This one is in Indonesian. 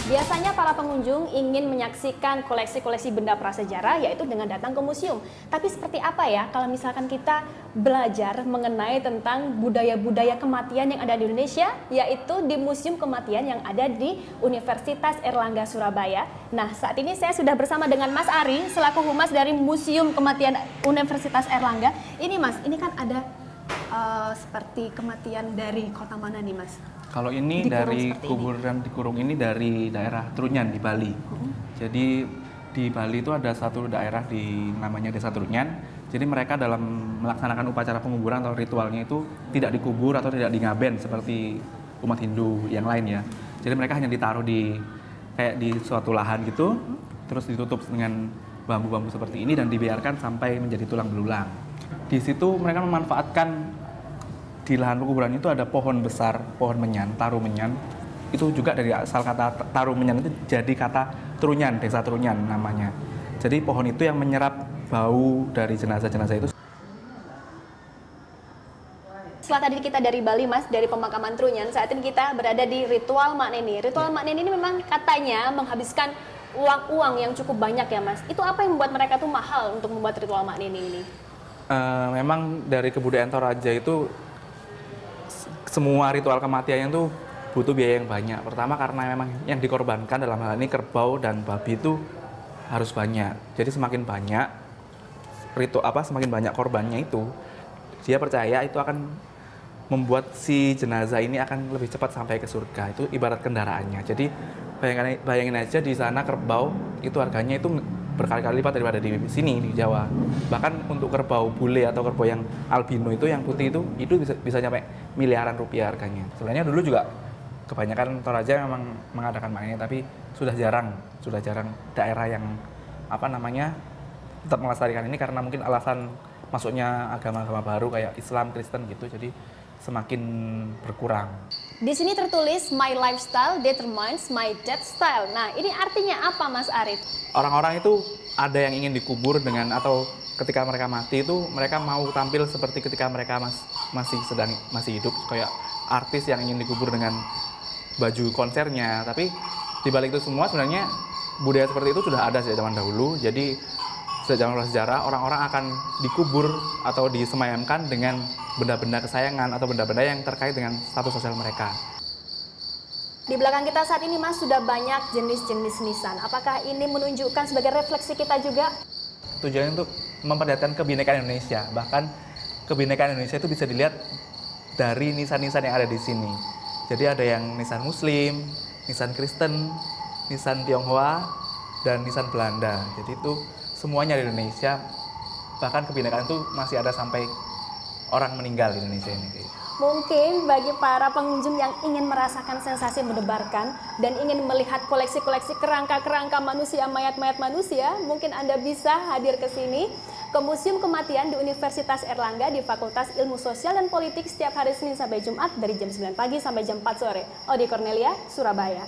Biasanya para pengunjung ingin menyaksikan koleksi-koleksi benda prasejarah yaitu dengan datang ke museum. Tapi seperti apa ya kalau misalkan kita belajar mengenai tentang budaya-budaya kematian yang ada di Indonesia, yaitu di Museum Kematian yang ada di Universitas Airlangga Surabaya. Nah, saat ini saya sudah bersama dengan Mas Ari selaku humas dari Museum Kematian Universitas Airlangga. Ini Mas, ini kan ada seperti kematian dari kota mana nih Mas? Kalau ini dari kuburan dikurung ini dari daerah Trunyan di Bali. Jadi di Bali itu ada satu daerah namanya Desa Trunyan. Jadi mereka dalam melaksanakan upacara penguburan atau ritualnya itu tidak dikubur atau tidak dingaben seperti umat Hindu yang lain ya. Jadi mereka hanya ditaruh kayak di suatu lahan gitu, terus ditutup dengan bambu-bambu seperti ini dan dibiarkan sampai menjadi tulang belulang. Di situ mereka memanfaatkan di lahan penguburan itu ada pohon besar, pohon menyan, taru menyan. Itu juga dari asal kata taru menyan itu jadi kata Trunyan, Desa Trunyan namanya. Jadi pohon itu yang menyerap bau dari jenazah-jenazah itu. Setelah tadi kita dari Bali Mas, dari pemakaman Trunyan, saat ini kita berada di Ritual Mak Neni. Ritual Mak Neni ini memang katanya menghabiskan uang yang cukup banyak ya Mas. Itu apa yang membuat mereka tuh mahal untuk membuat Ritual Mak Neni ini? Memang dari kebudayaan Toraja itu semua ritual kematiannya itu butuh biaya yang banyak. Pertama karena memang yang dikorbankan dalam hal ini kerbau dan babi itu harus banyak. Jadi semakin banyak semakin banyak korbannya itu, dia percaya itu akan membuat si jenazah ini akan lebih cepat sampai ke surga. Itu ibarat kendaraannya. Jadi bayangin aja di sana kerbau itu harganya itu berkali-kali lipat daripada di sini di Jawa. Bahkan untuk kerbau bule atau kerbau yang albino itu yang putih itu bisa sampai miliaran rupiah harganya. Sebenarnya dulu juga kebanyakan Toraja memang mengadakan makanya, tapi sudah jarang daerah yang tetap melestarikan ini karena mungkin alasan masuknya agama-agama baru kayak Islam, Kristen gitu. Jadi semakin berkurang. Di sini tertulis my lifestyle determines my death style. Nah, ini artinya apa Mas Arif? Orang-orang itu ada yang ingin dikubur atau ketika mereka mati itu mereka mau tampil seperti ketika mereka masih hidup, kayak artis yang ingin dikubur dengan baju konsernya. Tapi di balik itu semua sebenarnya budaya seperti itu sudah ada sejak zaman dahulu. Jadi sejak zaman sejarah orang-orang akan dikubur atau disemayamkan dengan benda-benda kesayangan atau benda-benda yang terkait dengan status sosial mereka. Di belakang kita saat ini Mas sudah banyak jenis-jenis nisan. Apakah ini menunjukkan sebagai refleksi kita juga? Tujuannya untuk memperlihatkan kebinekaan Indonesia. Bahkan kebinekaan Indonesia itu bisa dilihat dari nisan-nisan yang ada di sini. Jadi ada yang nisan Muslim, nisan Kristen, nisan Tionghoa, dan nisan Belanda. Jadi itu semuanya di Indonesia. Bahkan kebinekaan itu masih ada sampai orang meninggal di Indonesia ini. Mungkin bagi para pengunjung yang ingin merasakan sensasi mendebarkan dan ingin melihat koleksi-koleksi kerangka-kerangka manusia, mayat-mayat manusia, mungkin Anda bisa hadir ke sini, ke Museum Kematian di Universitas Airlangga di Fakultas Ilmu Sosial dan Politik setiap hari Senin sampai Jumat dari jam 9 pagi sampai jam 4 sore. Odi Cornelia, Surabaya.